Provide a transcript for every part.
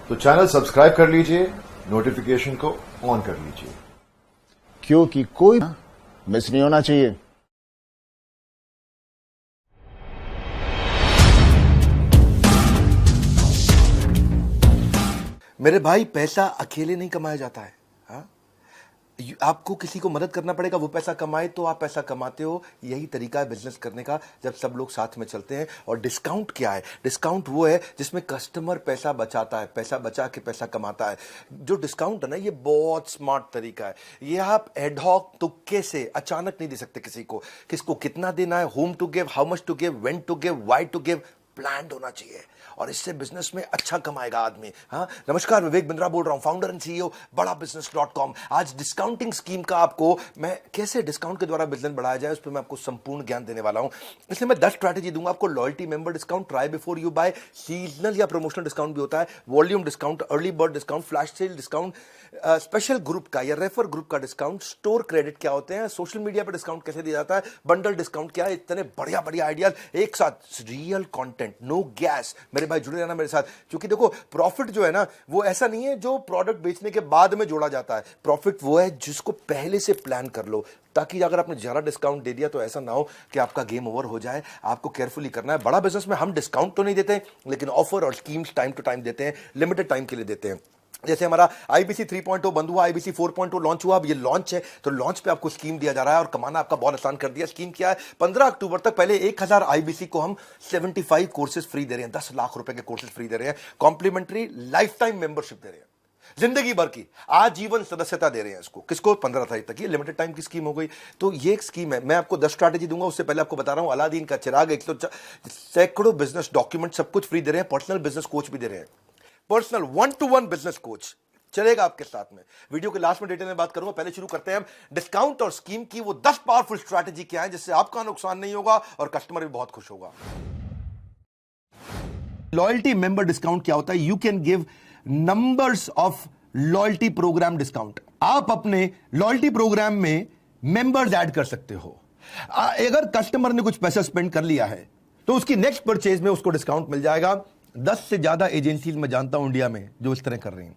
तो channel subscribe कर लीजिए, नोटिफिकेशन को ऑन कर लीजिए, क्योंकि कोई मिस नहीं होना चाहिए। मेरे भाई, पैसा अकेले नहीं कमाया जाता है। हाँ, आपको किसी को मदद करना पड़ेगा, वो पैसा कमाए तो आप पैसा कमाते हो। यही तरीका है बिजनेस करने का, जब सब लोग साथ में चलते हैं। और डिस्काउंट क्या है? डिस्काउंट वो है जिसमें कस्टमर पैसा बचाता है, पैसा बचा के पैसा कमाता है। जो डिस्काउंट है ना, ये बहुत स्मार्ट तरीका है। ये आप एडहॉक तुक्के से अचानक नहीं दे सकते किसी को। किसको कितना देना है, whom to give, how much to give, when to give, why to give, plan होना चाहिए। और इससे बिजनेस में अच्छा कमाएगा आदमी। हाँ, नमस्कार, विवेक बिंद्रा बोल रहा हूं, फाउंडर एंड सीईओ बड़ाबिजनेस.com। आज डिस्काउंटिंग स्कीम का आपको मैं कैसे डिस्काउंट के द्वारा बिजनेस बढ़ाया जाए, उस पर मैं आपको संपूर्ण ज्ञान देने वाला हूं। इसलिए मैं 10 स्ट्रैटेजी दूंगा आपको। Loyalty member discount, try before you buy, seasonal या प्रमोशनल डिस्काउंट भी होता है, volume discount, early bird discount, flash sale discount, special group का या रेफर ग्रुप का डिस्काउंट, स्टोर क्रेडिट क्या होते हैं, सोशल मीडिया पर डिस्काउंट कैसे दिया जाता है, बंडल डिस्काउंट क्या है। इतने बढ़िया बढ़िया आइडियाज एक साथ, रियल कंटेंट, नो गैस। मेरे भाई जुड़े रहना मेरे साथ, क्योंकि देखो प्रॉफिट जो है ना, वो ऐसा नहीं है जो प्रोडक्ट बेचने के बाद में जोड़ा जाता है। प्रॉफिट वो है जिसको पहले से प्लान कर लो, ताकि अगर आपने जरा डिस्काउंट दे दिया तो ऐसा ना हो कि आपका गेम ओवर हो जाए। आपको केयरफुली करना है। बड़ा बिजनेस में हम डिस्काउंट तो नहीं देते, लेकिन ऑफर और स्कीम्स टाइम टू टाइम देते हैं, लिमिटेड टाइम के लिए देते हैं। जैसे हमारा आईबीसी 3.0 बंद हुआ, आईबीसी 4.0 लॉन्च हुआ। अब ये लॉन्च है, तो लॉन्च पे आपको स्कीम दिया जा रहा है, और कमाना आपका बहुत आसान कर दिया। स्कीम क्या है? 15 अक्टूबर तक पहले 1000 आईबीसी को हम 75 कोर्सेज फ्री दे रहे हैं, 10 लाख रुपए के कोर्सेज फ्री दे रहे हैं, कॉम्प्लीमेंट्री लाइफ टाइम मेंबरशिप दे रहे हैं, जिंदगी भर की आजीवन सदस्यता दे रहे हैं इसको। किसको? 15 तारीख तक। ये लिमिटेड टाइम की स्कीम हो गई। तो ये एक स्कीम है। मैं आपको 10 स्ट्रैटेजी दूंगा, उससे पहले आपको बता रहा हूं, अलादीन का चिराग, 100 सैकड़ों बिजनेस डॉक्यूमेंट सब कुछ फ्री दे रहे हैं। पर्सनल बिजनेस कोच भी दे रहे हैं, पर्सनल 1-to-1 बिजनेस कोच चलेगा आपके साथ में। वीडियो के लास्ट में डिटेल में बात करूंगा। पहले शुरू करते हैं हम डिस्काउंट और स्कीम की वो 10 पावरफुल स्ट्रैटेजी क्या है, जिससे आपका नुकसान नहीं होगा और कस्टमर भी बहुत खुश होगा। लॉयल्टी मेंबर डिस्काउंट क्या होता है? You can give numbers of loyalty programme discount. आप अपने लॉयल्टी प्रोग्राम में मेंबर्स ऐड कर सकते हो। अगर कस्टमर ने कुछ पैसा स्पेंड कर लिया है तो उसकी नेक्स्ट परचेज में उसको डिस्काउंट मिल जाएगा। 10 से ज्यादा एजेंसीज मैं जानता हूं इंडिया में जो इस तरह कर रही हैं।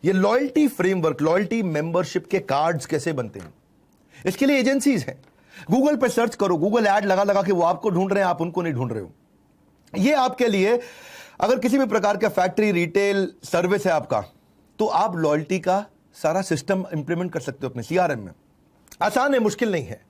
ये लॉयल्टी फ्रेमवर्क, लॉयल्टी मेंबरशिप के कार्ड्स कैसे बनते हैं, इसके लिए एजेंसीज हैं। गूगल पे सर्च करो, गूगल ऐड लगा लगा के वो आपको ढूंढ रहे हैं, आप उनको नहीं ढूंढ रहे हो। ये आपके लिए, अगर किसी भी प्रकार का फैक्ट्री रिटेल सर्विस है आपका, तो आप लॉयल्टी का सारा सिस्टम इंप्लीमेंट कर सकते हो अपने सीआरएम में। आसान है, मुश्किल नहीं है।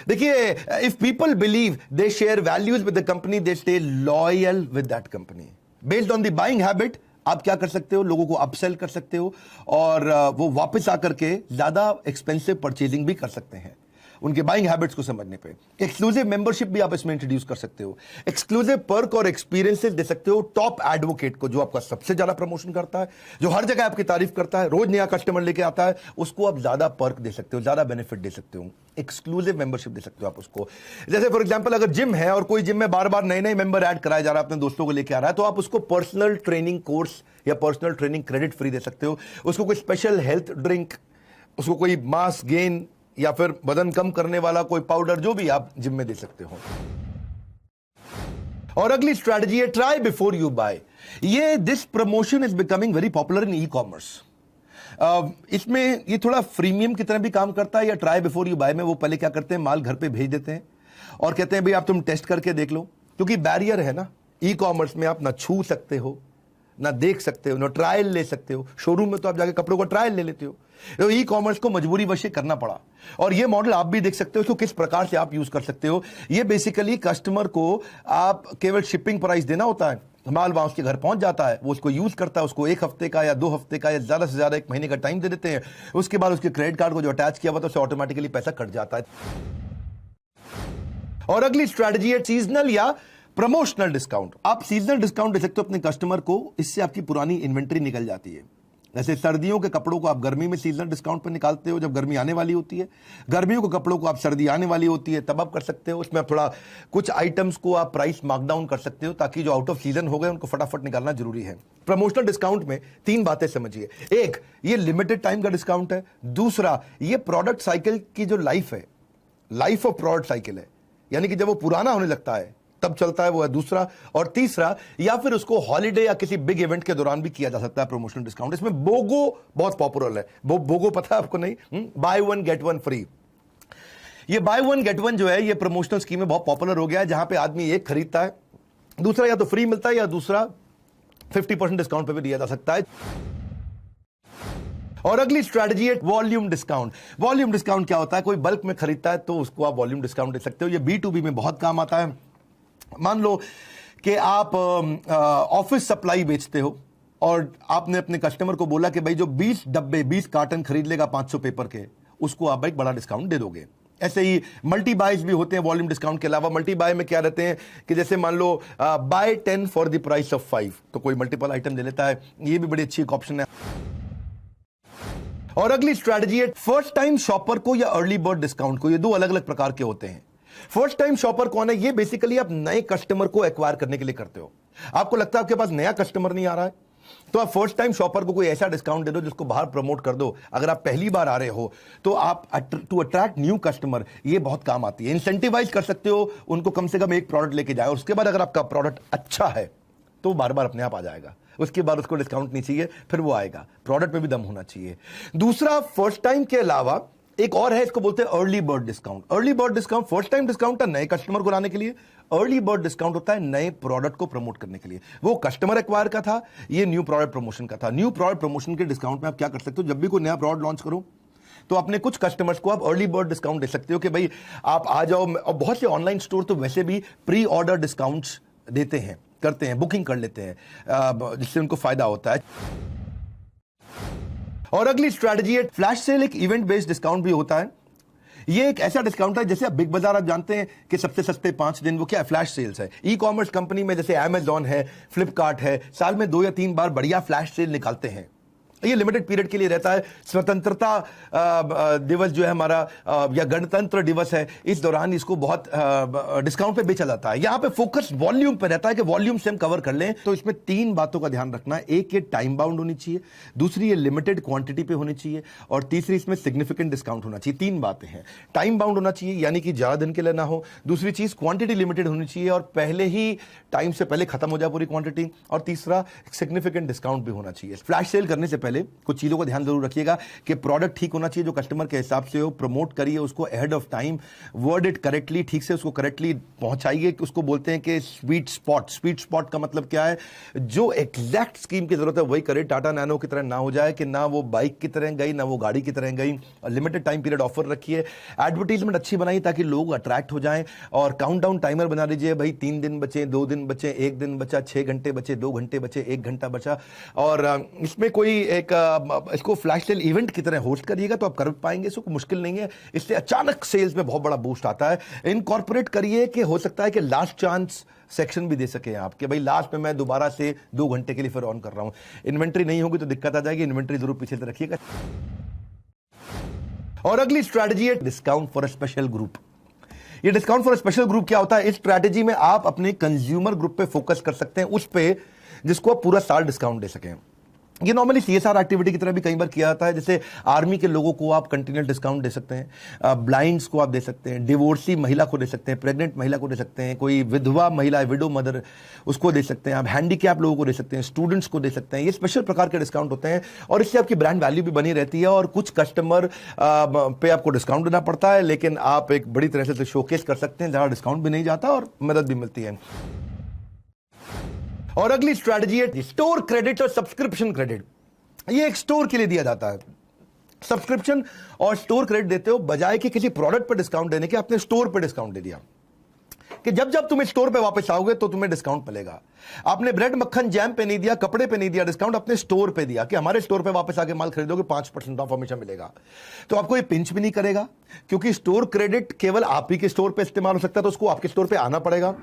देखिए, if people believe they share values with the company, they stay loyal with that company. Based on the buying habit आप क्या कर सकते हो? लोगों को अपसेल कर सकते हो, और वो वापस आकर के ज्यादा एक्सपेंसिव परचेजिंग भी कर सकते हैं, उनके बाइंग हैबिट्स को समझने पे। एक्सक्लूसिव मेंबरशिप भी आप इसमें इंट्रोड्यूस कर सकते हो। एक्सक्लूसिव पर्क और एक्सपीरियंसेस दे सकते हो टॉप एडवोकेट को, जो आपका सबसे ज्यादा प्रमोशन करता है, जो हर जगह आपकी तारीफ करता है, रोज नया कस्टमर लेके आता है, उसको आप ज्यादा पर्क दे सकते हो, ज्यादा बेनिफिट दे सकते हो। एक्सक्लूसिव मेंबरशिप दे सकते हो आप उसको। जैसे फॉर एग्जांपल, अगर जिम है और कोई जिम में बार बार नए नए मेंबर ऐड कराया जा रहा है, अपने दोस्तों को लेके आ रहा है, तो आप उसको पर्सनल ट्रेनिंग कोर्स या पर्सनल ट्रेनिंग क्रेडिट फ्री दे सकते हो। उसको कोई स्पेशल हेल्थ ड्रिंक, उसको कोई मास गेन या फिर वजन कम करने वाला कोई पाउडर, जो भी आप जिम में दे सकते हो। और अगली स्ट्रैटेजी है ट्राई बिफोर यू बाय। ये this promotion is becoming very popular in e commerce. इसमें ये थोड़ा फ्रीमियम की तरह भी काम करता है। या ट्राई बिफोर यू बाय में वो पहले क्या करते हैं, माल घर पे भेज देते हैं और कहते हैं भाई आप तुम टेस्ट करके देख लो, क्योंकि बैरियर है ना ई कॉमर्स में। आप ना छू सकते हो, ना देख सकते हो, ना ट्रायल ले सकते हो। शोरूम में तो आप जाके कपड़ों का ट्रायल ले लेते हो, तो ई कॉमर्स को मजबूरी वश करना पड़ा। और ये मॉडल आप भी देख सकते हो, इसको किस प्रकार से आप यूज कर सकते हो। ये बेसिकली कस्टमर को आप केवल शिपिंग प्राइस देना होता है, माल वहां उसके घर पहुंच जाता है, वो उसको यूज करता है, उसको 1 हफ्ते का या 2 हफ्ते का या ज्यादा से ज्यादा 1 महीने का टाइम दे देते हैं। उसके बाद उसके क्रेडिट कार्ड को जो अटैच किया हुआ था उससे ऑटोमेटिकली पैसा कट जाता है। और अगली स्ट्रैटेजी है सीजनल या प्रमोशनल डिस्काउंट। आप सीजनल डिस्काउंट दे सकते हो अपने कस्टमर को, इससे आपकी पुरानी इन्वेंट्री निकल जाती है। जैसे सर्दियों के कपड़ों को आप गर्मी में सीजनल डिस्काउंट पर निकालते हो, जब गर्मी आने वाली होती है। गर्मियों के कपड़ों को आप सर्दी आने वाली होती है तब आप कर सकते हो। उसमें आप थोड़ा कुछ आइटम्स को आप प्राइस मार्कडाउन कर सकते हो, ताकि जो आउट ऑफ सीजन हो गए उनको फटाफट निकालना जरूरी है। प्रमोशनल डिस्काउंट में 3 बातें समझिए। एक, ये लिमिटेड टाइम का डिस्काउंट है। दूसरा, ये प्रोडक्ट साइकिल की जो लाइफ है, लाइफ ऑफ प्रोडक्ट साइकिल है, यानी कि जब वो पुराना होने लगता है तब चलता है वो है दूसरा। और तीसरा, या फिर उसको हॉलीडे या किसी बिग इवेंट के दौरान भी किया जा सकता है प्रमोशनल डिस्काउंट। इसमें बोगो बहुत पॉपुलर है। बोगो पता है आपको? नहीं, by one get one free. ये बाय वन गेट वन जो है ये प्रमोशनल स्कीम में बहुत पॉपुलर हो गया है, जहां पे आदमी एक खरीदता है, दूसरा या तो फ्री मिलता है या दूसरा 50% डिस्काउंट पे भी दिया जा सकता है। और अगली स्ट्रैटेजी है वॉल्यूम डिस्काउंट। वॉल्यूम डिस्काउंट क्या होता है? कोई बल्क में खरीदता है तो उसको आप वॉल्यूम डिस्काउंट दे सकते हो। ये B2B में बहुत काम आता है। मान लो कि आप ऑफिस सप्लाई बेचते हो और आपने अपने कस्टमर को बोला कि भाई जो 20 डब्बे 20 कार्टन खरीद लेगा 500 पेपर के, उसको आप एक बड़ा डिस्काउंट दे दोगे। ऐसे ही मल्टी बाइज भी होते हैं वॉल्यूम डिस्काउंट के अलावा। मल्टी बाय में क्या रहते हैं कि जैसे मान लो buy 10 for the price of 5, तो कोई मल्टीपल आइटम ले लेता है। ये भी बड़ी अच्छी एक ऑप्शन है। और अगली स्ट्रैटेजी है फर्स्ट टाइम शॉपर को या अर्ली बर्ड डिस्काउंट को। ये दो अलग अलग प्रकार के होते हैं। फर्स्ट टाइम शॉपर कौन है? ये बेसिकली आप नए कस्टमर को एक्वायर करने के लिए करते हो। आपको लगता है आपके पास नया कस्टमर नहीं आ रहा है, तो आप फर्स्ट टाइम शॉपर को कोई ऐसा डिस्काउंट दे दो जिसको बाहर प्रमोट कर दो। अगर आप पहली बार आ रहे हो तो आप टू अट्रैक्ट न्यू कस्टमर ये बहुत काम आती है। इंसेंटिवाइज कर सकते हो उनको, कम से कम एक प्रोडक्ट लेके जाए, और उसके बाद अगर आपका प्रोडक्ट अच्छा है तो बार बार अपने आप आ जाएगा। उसके बाद उसको डिस्काउंट नहीं चाहिए, फिर वो आएगा। प्रोडक्ट में भी दम होना चाहिए। दूसरा, फर्स्ट टाइम के अलावा एक और है, इसको बोलते हैं early bird discount. Early bird discount, first time discount है नए कस्टमर को लाने के लिए। अर्ली बर्ड डिस्काउंट होता है नए प्रोडक्ट को प्रमोट करने के लिए। वो कस्टमर एक्वायर का था, ये न्यू प्रोडक्ट प्रमोशन का था। न्यू प्रोडक्ट प्रमोशन के डिस्काउंट में आप क्या कर सकते हो? जब भी कोई नया प्रोडक्ट लॉन्च करो तो अपने कुछ कस्टमर्स को आप अर्ली बर्ड डिस्काउंट दे सकते हो कि भाई आप आ जाओ। और बहुत से ऑनलाइन स्टोर तो वैसे भी प्री ऑर्डर डिस्काउंट्स देते हैं, करते हैं, बुकिंग कर लेते हैं, जिससे उनको फायदा होता है। और अगली स्ट्रैटेजी है फ्लैश सेल। एक इवेंट बेस्ड डिस्काउंट भी होता है। ये एक ऐसा डिस्काउंट है, जैसे आप बिग बाजार आप जानते हैं कि सबसे सस्ते 5 दिन, वो क्या है? फ्लैश सेल्स है। ई कॉमर्स कंपनी में जैसे अमेजॉन है, फ्लिपकार्ट है, साल में 2 या 3 बार बढ़िया फ्लैश सेल निकालते हैं। ये लिमिटेड पीरियड के लिए रहता है। स्वतंत्रता दिवस जो है हमारा, या गणतंत्र दिवस है, इस दौरान इसको बहुत डिस्काउंट पे बेचा जाता है। यहां पे फोकस वॉल्यूम पे रहता है कि वॉल्यूम से हम कवर कर लें। तो इसमें 3 बातों का ध्यान रखना है। एक, ये टाइम बाउंड होनी चाहिए, दूसरी ये लिमिटेड क्वांटिटी पे होनी चाहिए, और तीसरी इसमें सिग्निफिकेंट डिस्काउंट होना चाहिए। 3 बातें हैं। टाइम बाउंड होना चाहिए, यानी कि ज्यादा दिन के लिए ना हो। दूसरी चीज, क्वांटिटी लिमिटेड होनी चाहिए और पहले ही टाइम से पहले खत्म हो जाए पूरी क्वांटिटी। और तीसरा, सिग्निफिकेंट डिस्काउंट भी होना चाहिए। फ्लैश सेल करने से पहले कुछ चीजों का ध्यान जरूर रखिएगा कि प्रोडक्ट ठीक होना चाहिए, जो कस्टमर के हिसाब से हो। प्रमोट करिए उसको ahead of time, word it correctly, ठीक से उसको करेक्टली पहुंचाइए। उसको बोलते हैं कि स्वीट स्पॉट। स्वीट स्पॉट का मतलब क्या है? जो एग्जैक्ट स्कीम की जरूरत है वही करे। टाटा नैनो की तरह ना हो जाए कि ना वो बाइक की तरह गई ना वो गाड़ी की तरह गई। लिमिटेड टाइम पीरियड ऑफर रखिए। एडवर्टीजमेंट अच्छी बनाइए ताकि लोग अट्रैक्ट हो जाएं। और काउंटडाउन टाइमर बना लीजिए, भाई 3 दिन बचे, 2 दिन बचे, 1 दिन बचा, 6 घंटे बचे, 2 घंटे बचे, 1 घंटा बचा। और इसमें कोई एक इसको फ्लैश सेल इवेंट की तरह होस्ट करिएगा तो आप कर पाएंगे। इसको मुश्किल नहीं है। इससे अचानक सेल्स में बहुत बड़ा बूस्ट आता है। इनकॉर्पोरेट करिए कि हो सकता है कि लास्ट चांस सेक्शन भी दे सके आप, कि भाई लास्ट में मैं दोबारा से 2 घंटे के लिए फिर ऑन कर रहा हूं। इन्वेंट्री नहीं होगी तो दिक्कत आ जाएगी। इन्वेंट्री जरूर पीछे से रखिएगा। और अगली स्ट्रैटेजी है discount for a special group. ये discount for a special group क्या होता है? इस स्ट्रैटेजी में आप अपने कंज्यूमर ग्रुप पे फोकस कर सकते हैं, उस पे जिसको आप पूरा साल डिस्काउंट दे सकें। ये नॉर्मली CSR एक्टिविटी की तरह भी कई बार किया जाता है। जैसे आर्मी के लोगों को आप कंटिन्यूअस डिस्काउंट दे सकते हैं, ब्लाइंड्स को आप दे सकते हैं, डिवोर्सी महिला को दे सकते हैं, प्रेग्नेंट महिला को दे सकते हैं, कोई विधवा महिला, विडो मदर, उसको दे सकते हैं आप, हैंडीकैप लोगों को दे सकते हैं, स्टूडेंट्स को दे सकते हैं। ये स्पेशल प्रकार के डिस्काउंट होते हैं और इससे आपकी ब्रांड वैल्यू भी बनी रहती है। और कुछ कस्टमर पे आपको डिस्काउंट देना पड़ता है, लेकिन आप एक बड़ी तरह से शोकेस कर सकते हैं जहां डिस्काउंट भी नहीं जाता और मदद भी मिलती है। और अगली स्ट्रैटेजी है स्टोर क्रेडिट और सब्सक्रिप्शन क्रेडिट। ये एक स्टोर के लिए दिया जाता है। सब्सक्रिप्शन और स्टोर क्रेडिट देते हो, बजाय कि किसी प्रोडक्ट पर डिस्काउंट देने के आपने स्टोर पर डिस्काउंट दे दिया कि जब जब तुम स्टोर पे वापस आओगे तो तुम्हें डिस्काउंट मिलेगा। आपने ब्रेड मक्खन जैम पे नहीं दिया, कपड़े पे नहीं दिया डिस्काउंट, अपने स्टोर पे दिया कि हमारे स्टोर पे वापस आके माल खरीदोगे 5% ऑफ हमेशा मिलेगा। तो आपको ये पिंच भी नहीं करेगा, क्योंकि स्टोर क्रेडिट केवल आप ही के स्टोर पे इस्तेमाल हो सकता है, तो उसको आपके स्टोर पे आना पड़ेगा।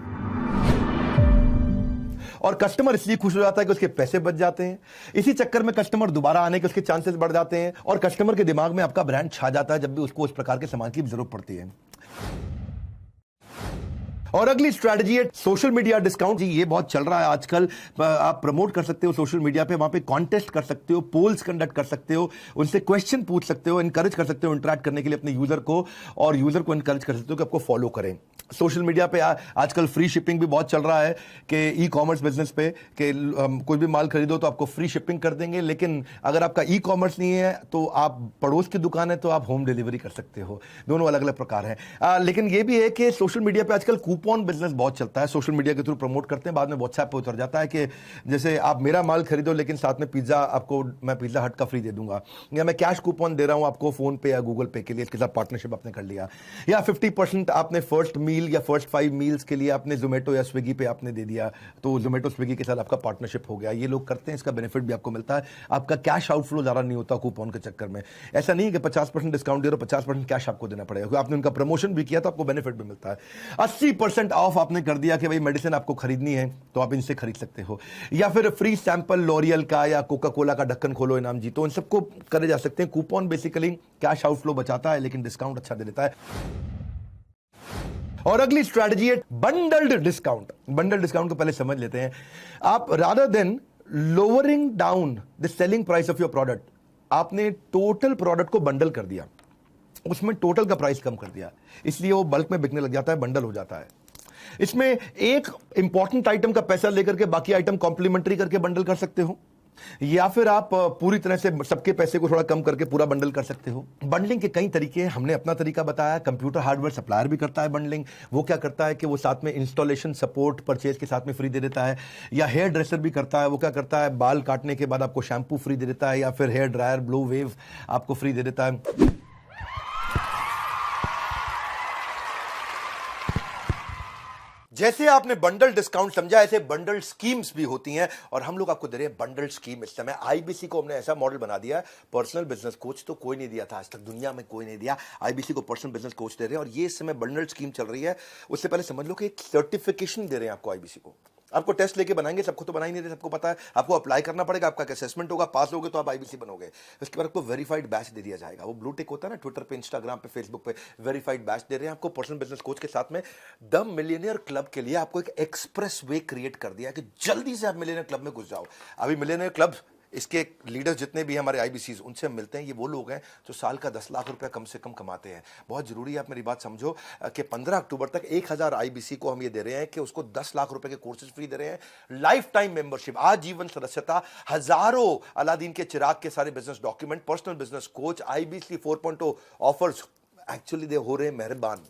और कस्टमर इसलिए खुश हो जाता है कि उसके पैसे बच जाते हैं। इसी चक्कर में कस्टमर दोबारा आने के उसके चांसेस बढ़ जाते हैं और कस्टमर के दिमाग में आपका ब्रांड छा जाता है जब भी उसको उस प्रकार के सामान की जरूरत पड़ती है। और अगली स्ट्रैटेजी है सोशल मीडिया डिस्काउंट। जी ये बहुत चल रहा है आजकल। आप प्रमोट कर सकते हो सोशल मीडिया पे, वहां पे कॉन्टेस्ट कर सकते हो, पोल्स कंडक्ट कर सकते हो, उनसे क्वेश्चन पूछ सकते हो, इनकरेज कर सकते हो इंटरेक्ट करने के लिए अपने यूजर को, और यूजर को इनकरेज कर सकते हो कि आपको फॉलो करें। सोशल मीडिया पे आजकल फ्री शिपिंग भी बहुत चल रहा है कि ई कॉमर्स बिजनेस पे कि कोई भी माल खरीदो तो आपको फ्री शिपिंग कर देंगे, लेकिन अगर आपका ई कॉमर्स नहीं है तो आप पड़ोस की दुकान है तो आप होम डिलीवरी कर सकते हो। दोनों अलग अलग प्रकार हैं। लेकिन ये भी है कि सोशल मीडिया पे आजकल कूपन बिजनेस बहुत चलता है। सोशल मीडिया के थ्रू प्रमोट करते हैं, बाद में व्हाट्सएप पे उतर जाता है कि जैसे आप मेरा माल खरीदो लेकिन साथ में पिज्जा आपको मैं पिज्जा हट का फ्री दे दूंगा, या मैं कैश कूपन दे रहा हूं आपको फोन पे या गूगल पे के लिए, इसके साथ पार्टनरशिप आपने कर लिया, या 50% आपने फर्स्ट मील या फर्स्ट 5 मील्स के लिए आपने जोमेटो या स्विगी पे आपने दे दिया, तो जोमेटो स्विगी के साथ आपका पार्टनरशिप हो गया। ये लोग करते हैं, इसका बेनिफिट भी आपको मिलता है, आपका कैश आउटफ्लो ज्यादा नहीं होता कूपन के चक्कर में। ऐसा नहीं कि 50% डिस्काउंट दे रहे हो 50% कैश आपको देना पड़ेगा, क्योंकि आपने उनका प्रमोशन भी किया तो आपको बेनिफिट भी मिलता है। 80% ऑफ आपने कर दिया कि भाई मेडिसिन आपको खरीदनी है तो आप इनसे खरीद सकते हो, या फिर फ्री सैंपल लॉरियल का या कोका कोला का ढक्कन खोलो इनाम जीतो, इन सबको करे जा सकते हैं। कूपन बेसिकली कैश आउटफ्लो बचाता है लेकिन डिस्काउंट अच्छा दे देता है। और अगली स्ट्रैटेजी है बंडल्ड डिस्काउंट। बंडल डिस्काउंट को पहले समझ लेते हैं। आप rather than lowering down the selling price of your product, आपने टोटल प्रोडक्ट को बंडल कर दिया, उसमें टोटल का प्राइस कम कर दिया, इसलिए वो बल्क में बिकने लग जाता है, बंडल हो जाता है। इसमें एक इंपॉर्टेंट आइटम का पैसा लेकर के बाकी आइटम कॉम्प्लीमेंट्री करके बंडल कर सकते हो, या फिर आप पूरी तरह से सबके पैसे को थोड़ा कम करके पूरा बंडल कर सकते हो। बंडलिंग के कई तरीके हैं, हमने अपना तरीका बताया। कंप्यूटर हार्डवेयर सप्लायर भी करता है बंडलिंग। वो क्या करता है कि वो साथ में इंस्टॉलेशन सपोर्ट परचेज के साथ में फ्री दे देता है। या हेयर ड्रेसर भी करता है, वो क्या करता है बाल काटने के बाद आपको शैम्पू फ्री दे देता है, या फिर हेयर ड्रायर ब्लू वेव आपको फ्री दे देता है। जैसे आपने बंडल डिस्काउंट समझा, ऐसे बंडल स्कीम्स भी होती हैं, और हम लोग आपको दे रहे हैं बंडल स्कीम इस समय। आईबीसी को हमने ऐसा मॉडल बना दिया है, पर्सनल बिजनेस कोच तो कोई नहीं दिया था आज तक, दुनिया में कोई नहीं दिया। आईबीसी को पर्सनल बिजनेस कोच दे रहे हैं, और ये इस समय बंडल स्कीम चल रही है। उससे पहले समझ लो कि एक सर्टिफिकेशन दे रहे हैं आपको आईबीसी को। आपको टेस्ट लेके बनाएंगे, सबको तो बना ही नहीं रहे, सबको पता है। आपको अप्लाई करना पड़ेगा, आपका असेसमेंट होगा, पास होगे तो आप आईबीसी बनोगे। उसके बाद आपको वेरीफाइड बैच दे दिया जाएगा। वो ब्लू टिक होता है ना ट्विटर पे, इंस्टाग्राम पे, फेसबुक पे, वेरीफाइड बैच दे रहे हैं आपको पर्सनल बिजनेस कोच के साथ में। द मिलियनियर क्लब के लिए आपको एक एक्सप्रेस वे क्रिएट कर दिया कि जल्दी से आप मिलियनियर क्लब में घुस जाओ। अभी मिलियनियर क्लब इसके लीडर्स जितने भी हमारे आईबीसीज उनसे हम मिलते हैं, ये वो लोग हैं जो साल का 10 लाख रुपया कम से कम कमाते हैं। बहुत जरूरी है आप मेरी बात समझो कि 15 अक्टूबर तक 1000 आईबीसी को हम ये दे रहे हैं कि उसको 10 लाख रुपए के कोर्सेज फ्री दे रहे हैं, लाइफ टाइम मेंबरशिप, आजीवन सदस्यता, हजारों अलादीन के चिराग के सारे business document, personal business coach, IBC 4.0 offers. Actually they हो रहे हैं मेहरबान,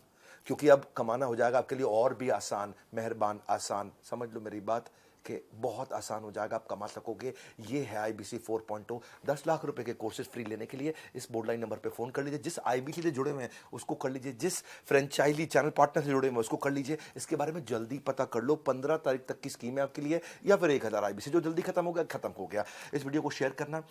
क्योंकि अब कमाना हो जाएगा आपके लिए और भी आसान। मेहरबान आसान, समझ लो मेरी बात कि बहुत आसान हो जाएगा, आप कमा सकोगे। ये है आईबीसी 4.0। 10 लाख रुपए के कोर्सेज फ्री लेने के लिए इस बोर्डलाइन नंबर पे फोन कर लीजिए। जिस आईबीसी से जुड़े हुए हैं उसको कर लीजिए, जिस फ्रेंचाइजी चैनल पार्टनर से जुड़े हुए हैं उसको कर लीजिए। इसके बारे में जल्दी पता कर लो। 15 तारीख तक की स्कीम है आपके लिए, या फिर 1000 आईबीसी जो जल्दी खत्म हो गया। इस वीडियो को शेयर करना,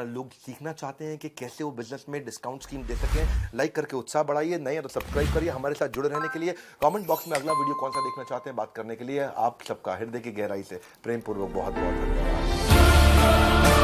लोग सीखना चाहते हैं कि कैसे वो बिजनेस में डिस्काउंट स्कीम दे सकें। लाइक करके उत्साह बढ़ाइए, नहीं है तो सब्सक्राइब करिए। हमारे साथ जुड़े रहने के लिए कमेंट बॉक्स में अगला वीडियो कौन सा देखना चाहते हैं बात करने के लिए आप सबका हृदय की गहराई से प्रेम पूर्वक बहुत बहुत धन्यवाद।